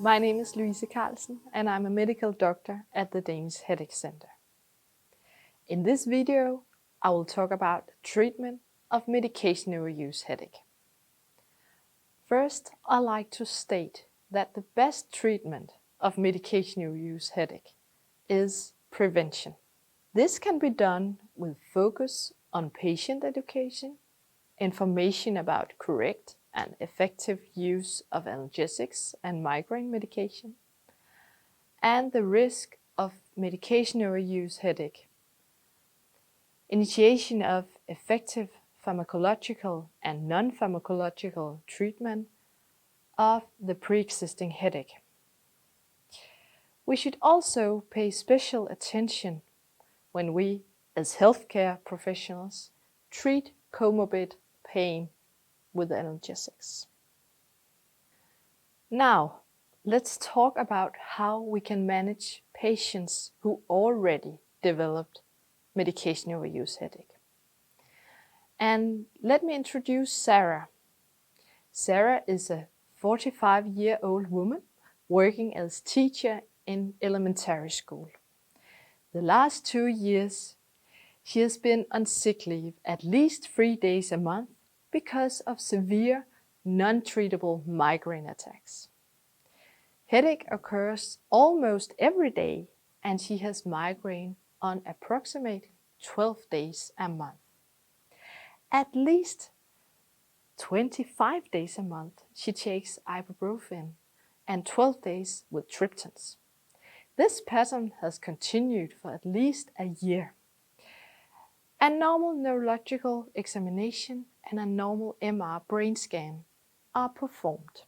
My name is Louise Carlsen and I'm a medical doctor at the Danish Headache Center. In this video, I will talk about treatment of medication overuse headache. First, I'd like to state that the best treatment of medication overuse headache is prevention. This can be done with focus on patient education, information about correct and effective use of analgesics and migraine medication, and the risk of medication overuse headache. Initiation of effective pharmacological and non-pharmacological treatment of the pre-existing headache. We should also pay special attention when we, as healthcare professionals, treat comorbid pain with analgesics. Now, let's talk about how we can manage patients who already developed medication overuse headache. And let me introduce Sarah. Sarah is a 45-year-old woman working as teacher in elementary school. The last 2 years, she has been on sick leave at least 3 days a month because of severe, non-treatable migraine attacks. Headache occurs almost every day, and she has migraine on approximately 12 days a month. At least 25 days a month, she takes ibuprofen and 12 days with triptans. This pattern has continued for at least a year. A normal neurological examination and a normal MR brain scan are performed.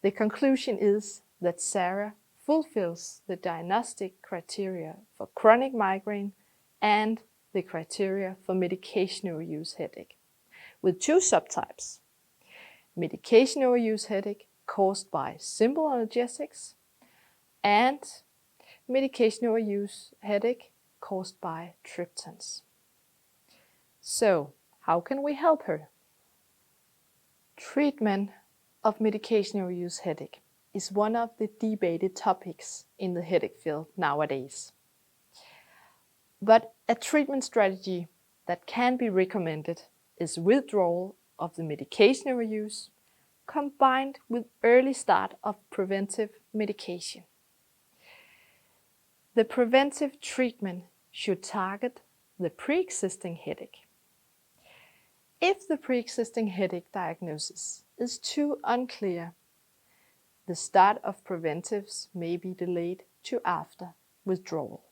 The conclusion is that Sarah fulfills the diagnostic criteria for chronic migraine and the criteria for medication overuse headache, with 2 subtypes: medication overuse headache caused by simple analgesics and medication overuse headache caused by triptans. So, how can we help her? Treatment of medication overuse headache is one of the debated topics in the headache field nowadays. But a treatment strategy that can be recommended is withdrawal of the medication overuse combined with early start of preventive medication. The preventive treatment should target the pre-existing headache. If the pre-existing headache diagnosis is too unclear, the start of preventives may be delayed to after withdrawal.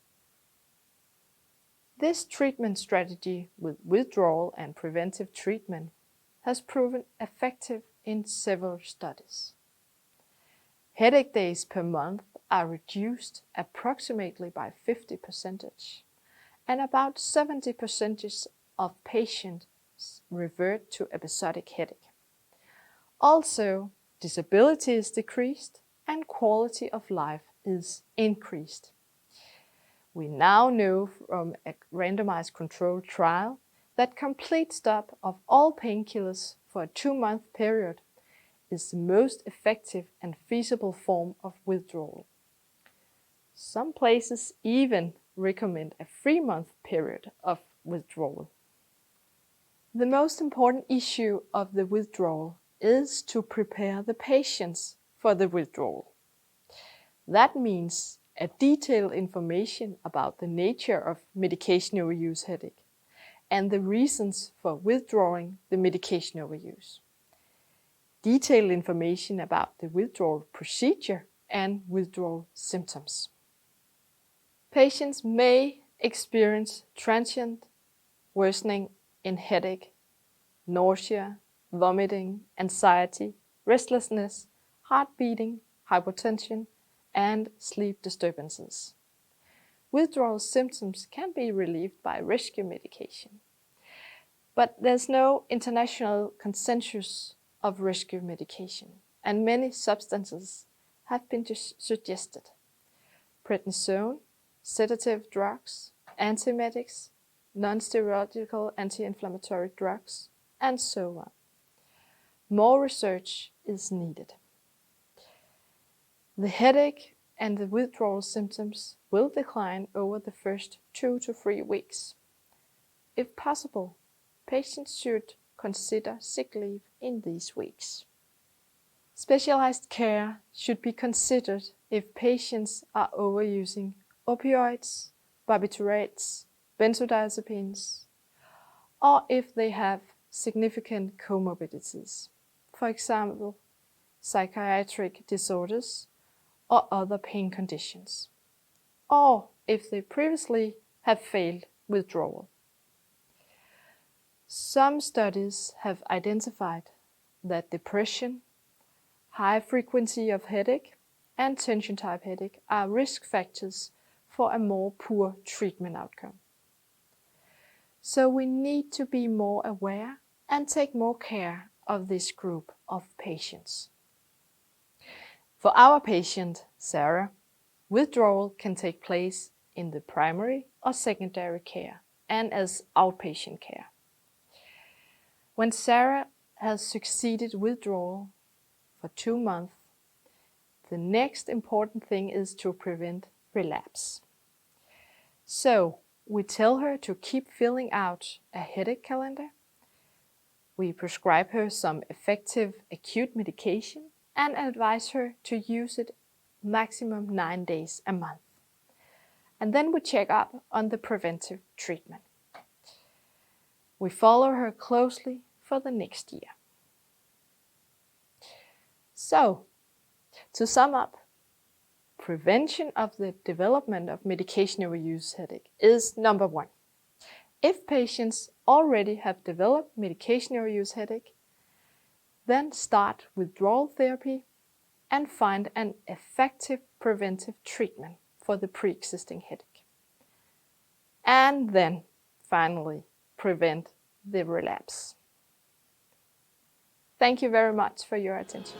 This treatment strategy with withdrawal and preventive treatment has proven effective in several studies. Headache days per month are reduced approximately by 50%, and about 70% of patients revert to episodic headache. Also, disability is decreased and quality of life is increased. We now know from a randomized controlled trial that complete stop of all painkillers for a 2-month period is the most effective and feasible form of withdrawal. Some places even recommend a 3-month period of withdrawal. The most important issue of the withdrawal is to prepare the patients for the withdrawal. That means a detailed information about the nature of medication overuse headache and the reasons for withdrawing the medication overuse. Detailed information about the withdrawal procedure and withdrawal symptoms. Patients may experience transient worsening in headache, nausea, vomiting, anxiety, restlessness, heart beating, hypotension, and sleep disturbances. Withdrawal symptoms can be relieved by rescue medication, but there's no international consensus of rescue medication, and many substances have been suggested. Prednisone, sedative drugs, antiemetics, non-steroidal anti-inflammatory drugs, and so on. More research is needed. The headache and the withdrawal symptoms will decline over the first 2 to 3 weeks. If possible, patients should consider sick leave in these weeks. Specialized care should be considered if patients are overusing opioids, barbiturates, benzodiazepines, or if they have significant comorbidities, for example, psychiatric disorders or other pain conditions, or if they previously have failed withdrawal. Some studies have identified that depression, high frequency of headache, and tension-type headache are risk factors for a more poor treatment outcome. So we need to be more aware and take more care of this group of patients. For our patient, Sarah, withdrawal can take place in the primary or secondary care and as outpatient care. When Sarah has succeeded withdrawal for 2 months, the next important thing is to prevent relapse. So we tell her to keep filling out a headache calendar. We prescribe her some effective acute medication and advise her to use it maximum 9 days a month. And then we check up on the preventive treatment. We follow her closely for the next year. So, to sum up, prevention of the development of medication overuse headache is number 1. If patients already have developed medication overuse headache, then start withdrawal therapy and find an effective preventive treatment for the pre-existing headache. And then, finally, prevent the relapse. Thank you very much for your attention.